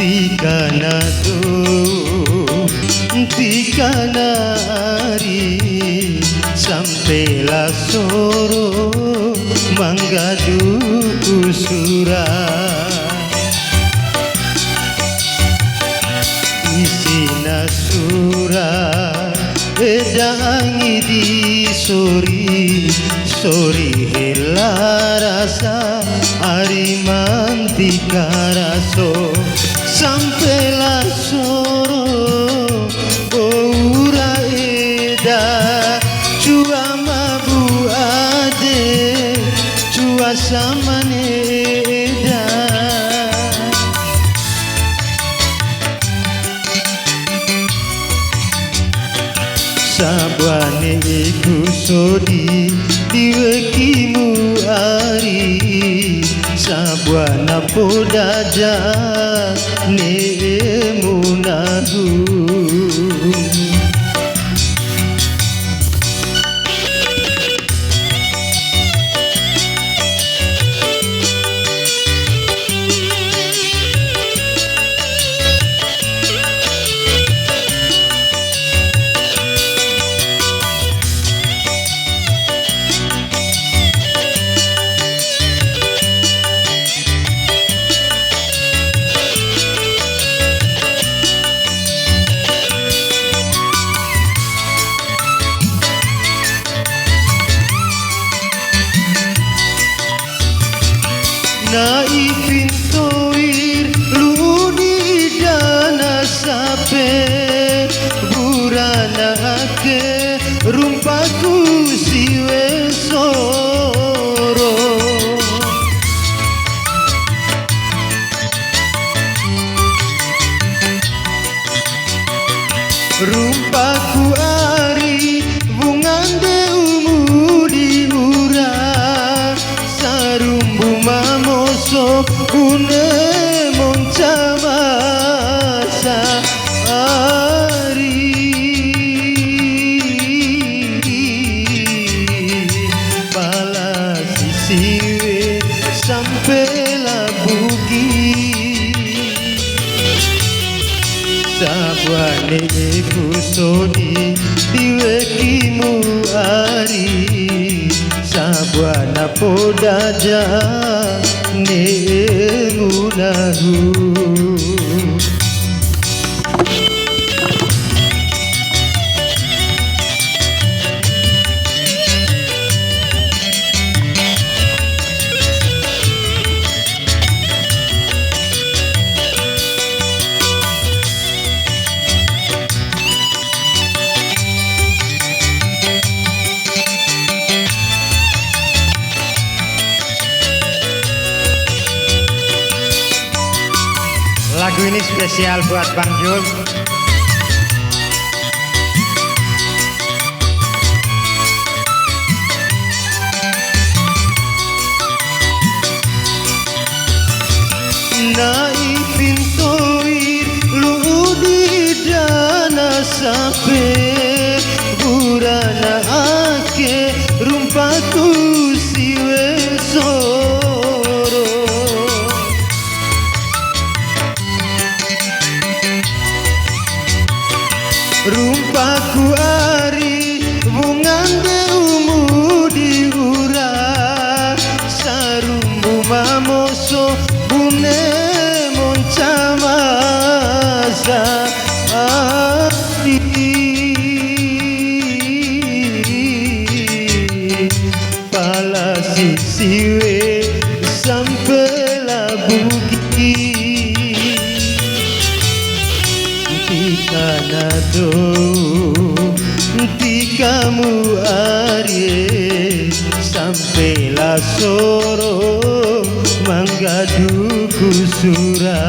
tikana do tikana ari sampailah soro manggadu kusura isina sura edangi di sori hela rasa ari mantika raso sampailah soro ora eda cua mabu ade cua samane eda sabwane iku sodi diwekimu ari sabwana podaja nemu nahu na ipintoir ludi dana sape burana ake rumpaku siwe soro rumpaku ari bungande umudi ura sarumbu mamoso une moncamasa ari pala sisiwe sampailah bugi sabwane kusodi diwekimu ari sabwana podaja nemu nahu lagu ini spesial buat Bang Jul. Nai pintoir ludi dana sape burana ake rumpaku siwe soro rumpaku ari bungande umudi ura sarumbu mamoso bune moncamasa ari pala sisiwe sampailah bugi tikana do tikamu ari sampailah soro manggadu kusura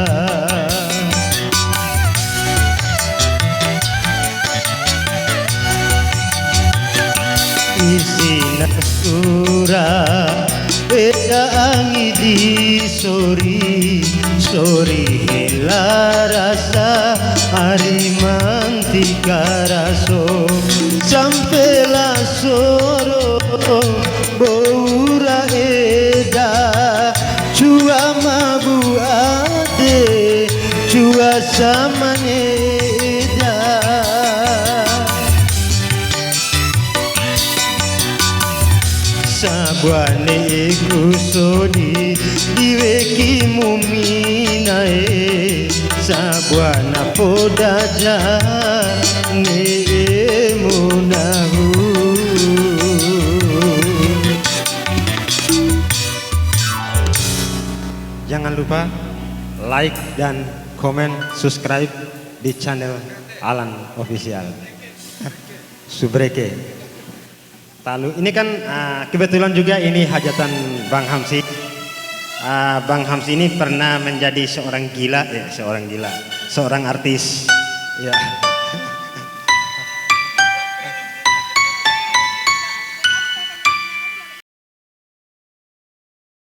isina sura beda angi di sori hela rasa ari mantika raso sampailah soro boura eda cua mabu ade sabwane kusodi diweki muminae sabwana podaja nemunahu. Jangan lupa like dan komen, subscribe di channel Alan Official. Subreke. Lalu ini kan kebetulan juga ini hajatan Bang Hamsi. Bang Hamsi ini pernah menjadi seorang gila, seorang artis. Ya.